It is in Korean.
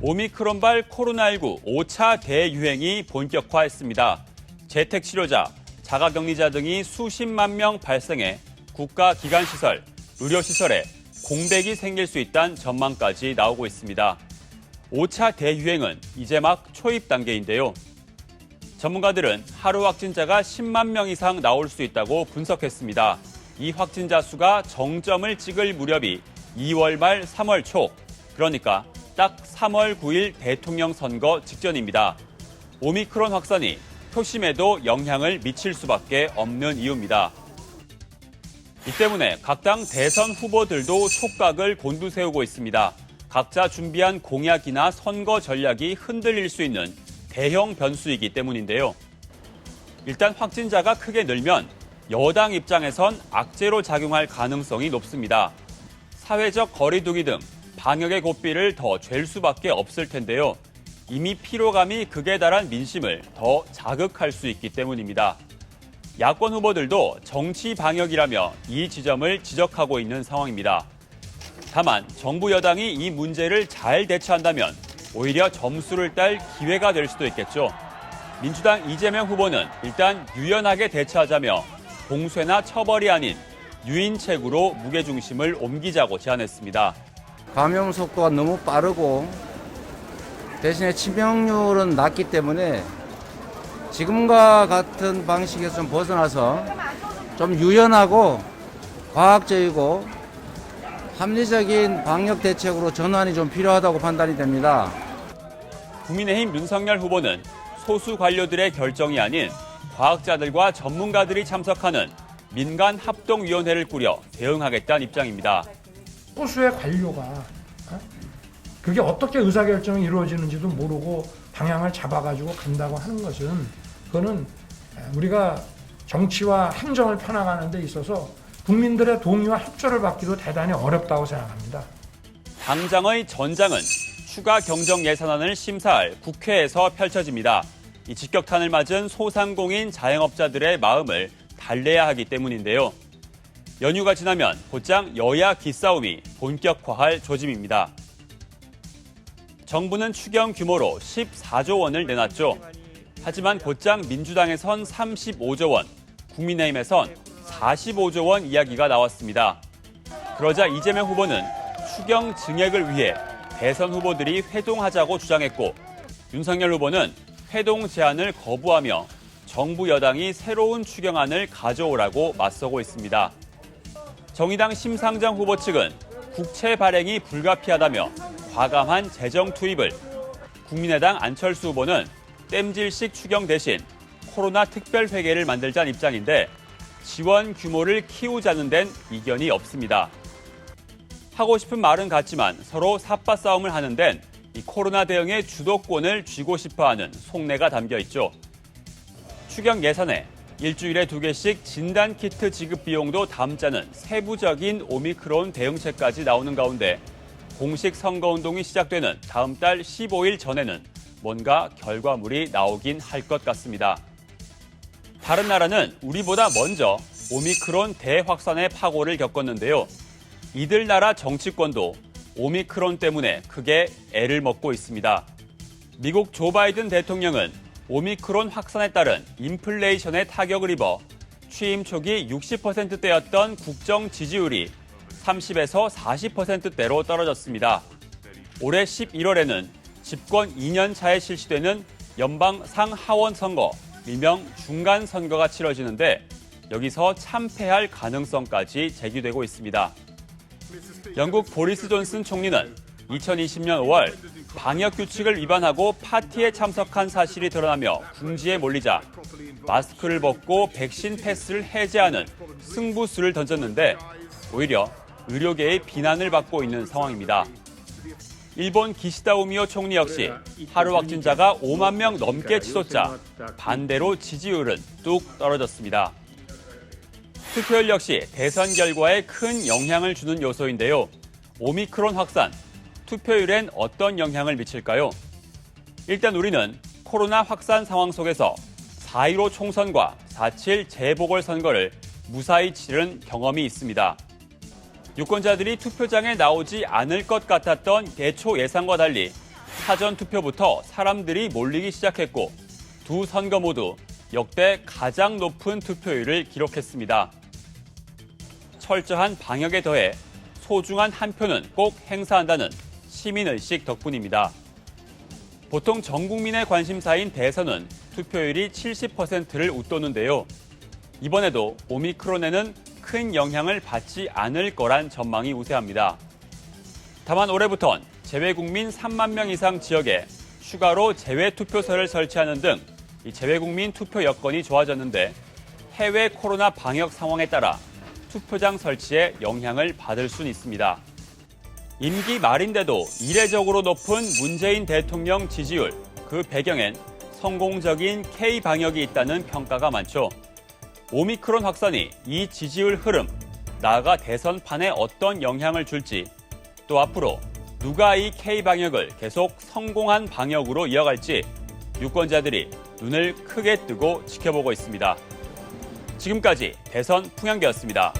오미크론발 코로나19 5차 대유행이 본격화했습니다. 재택치료자, 자가격리자 등이 수십만 명 발생해 국가기관시설, 의료시설에 공백이 생길 수 있다는 전망까지 나오고 있습니다. 5차 대유행은 이제 막 초입 단계인데요. 전문가들은 하루 확진자가 10만 명 이상 나올 수 있다고 분석했습니다. 이 확진자 수가 정점을 찍을 무렵이 2월 말 3월 초, 그러니까 딱 3월 9일 대통령 선거 직전입니다. 오미크론 확산이 표심에도 영향을 미칠 수밖에 없는 이유입니다. 이 때문에 각 당 대선 후보들도 촉각을 곤두세우고 있습니다. 각자 준비한 공약이나 선거 전략이 흔들릴 수 있는 대형 변수이기 때문인데요. 일단 확진자가 크게 늘면 여당 입장에선 악재로 작용할 가능성이 높습니다. 사회적 거리두기 등 방역의 고삐를 더 잴 수밖에 없을 텐데요. 이미 피로감이 극에 달한 민심을 더 자극할 수 있기 때문입니다. 야권 후보들도 정치 방역이라며 이 지점을 지적하고 있는 상황입니다. 다만 정부 여당이 이 문제를 잘 대처한다면 오히려 점수를 딸 기회가 될 수도 있겠죠. 민주당 이재명 후보는 일단 유연하게 대처하자며 공쇠나 처벌이 아닌 유인책으로 무게중심을 옮기자고 제안했습니다. 감염 속도가 너무 빠르고 대신에 치명률은 낮기 때문에 지금과 같은 방식에서 좀 벗어나서 좀 유연하고 과학적이고 합리적인 방역 대책으로 전환이 좀 필요하다고 판단이 됩니다. 국민의힘 윤석열 후보는 소수 관료들의 결정이 아닌 과학자들과 전문가들이 참석하는 민간 합동위원회를 꾸려 대응하겠다는 입장입니다. 소수의 관료가 그게 어떻게 의사결정이 이루어지는지도 모르고 방향을 잡아가지고 간다고 하는 것은 그거는 우리가 정치와 행정을 펴나가는 데 있어서 국민들의 동의와 협조를 받기도 대단히 어렵다고 생각합니다. 당장의 전장은 추가 경정 예산안을 심사할 국회에서 펼쳐집니다. 이 직격탄을 맞은 소상공인 자영업자들의 마음을 달래야 하기 때문인데요. 연휴가 지나면 곧장 여야 기싸움이 본격화할 조짐입니다. 정부는 추경 규모로 14조 원을 내놨죠. 하지만 곧장 민주당에선 35조 원, 국민의힘에선 45조 원 이야기가 나왔습니다. 그러자 이재명 후보는 추경 증액을 위해 대선 후보들이 회동하자고 주장했고 윤석열 후보는 회동 제안을 거부하며 정부 여당이 새로운 추경안을 가져오라고 맞서고 있습니다. 정의당 심상정 후보 측은 국채 발행이 불가피하다며 과감한 재정 투입을, 국민의당 안철수 후보는 땜질식 추경 대신 코로나 특별회계를 만들자는 입장인데 지원 규모를 키우자는 데는 이견이 없습니다. 하고 싶은 말은 같지만 서로 삿바 싸움을 하는 데는 이 코로나 대응의 주도권을 쥐고 싶어하는 속내가 담겨 있죠. 추경 예산에 일주일에 2개씩 진단키트 지급 비용도 담자는 세부적인 오미크론 대응책까지 나오는 가운데 공식 선거운동이 시작되는 다음 달 15일 전에는 뭔가 결과물이 나오긴 할 것 같습니다. 다른 나라는 우리보다 먼저 오미크론 대확산의 파고를 겪었는데요. 이들 나라 정치권도 오미크론 때문에 크게 애를 먹고 있습니다. 미국 조 바이든 대통령은 오미크론 확산에 따른 인플레이션에 타격을 입어 취임 초기 60%대였던 국정 지지율이 30에서 40%대로 떨어졌습니다. 올해 11월에는 집권 2년 차에 실시되는 연방 상하원 선거, 일명 중간 선거가 치러지는데 여기서 참패할 가능성까지 제기되고 있습니다. 영국 보리스 존슨 총리는 2020년 5월 방역 규칙을 위반하고 파티에 참석한 사실이 드러나며 궁지에 몰리자 마스크를 벗고 백신 패스를 해제하는 승부수를 던졌는데 오히려 의료계의 비난을 받고 있는 상황입니다. 일본 기시다 우미오 총리 역시 하루 확진자가 5만 명 넘게 치솟자 반대로 지지율은 뚝 떨어졌습니다. 투표율 역시 대선 결과에 큰 영향을 주는 요소인데요. 오미크론 확산, 투표율엔 어떤 영향을 미칠까요? 일단 우리는 코로나 확산 상황 속에서 4.15 총선과 4.7 재보궐선거를 무사히 치른 경험이 있습니다. 유권자들이 투표장에 나오지 않을 것 같았던 대초 예상과 달리 사전 투표부터 사람들이 몰리기 시작했고 두 선거 모두 역대 가장 높은 투표율을 기록했습니다. 철저한 방역에 더해 소중한 한 표는 꼭 행사한다는 시민의식 덕분입니다. 보통 전 국민의 관심사인 대선은 투표율이 70%를 웃도는데요. 이번에도 오미크론에는 큰 영향을 받지 않을 거란 전망이 우세합니다. 다만 올해부턴 재외국민 3만 명 이상 지역에 추가로 재외투표소를 설치하는 등 이 재외국민 투표 여건이 좋아졌는데 해외 코로나 방역 상황에 따라 투표장 설치에 영향을 받을 수는 있습니다. 임기 말인데도 이례적으로 높은 문재인 대통령 지지율, 그 배경엔 성공적인 K-방역이 있다는 평가가 많죠. 오미크론 확산이 이 지지율 흐름, 나아가 대선판에 어떤 영향을 줄지, 또 앞으로 누가 이 K-방역을 계속 성공한 방역으로 이어갈지 유권자들이 눈을 크게 뜨고 지켜보고 있습니다. 지금까지 대선 풍향배였습니다.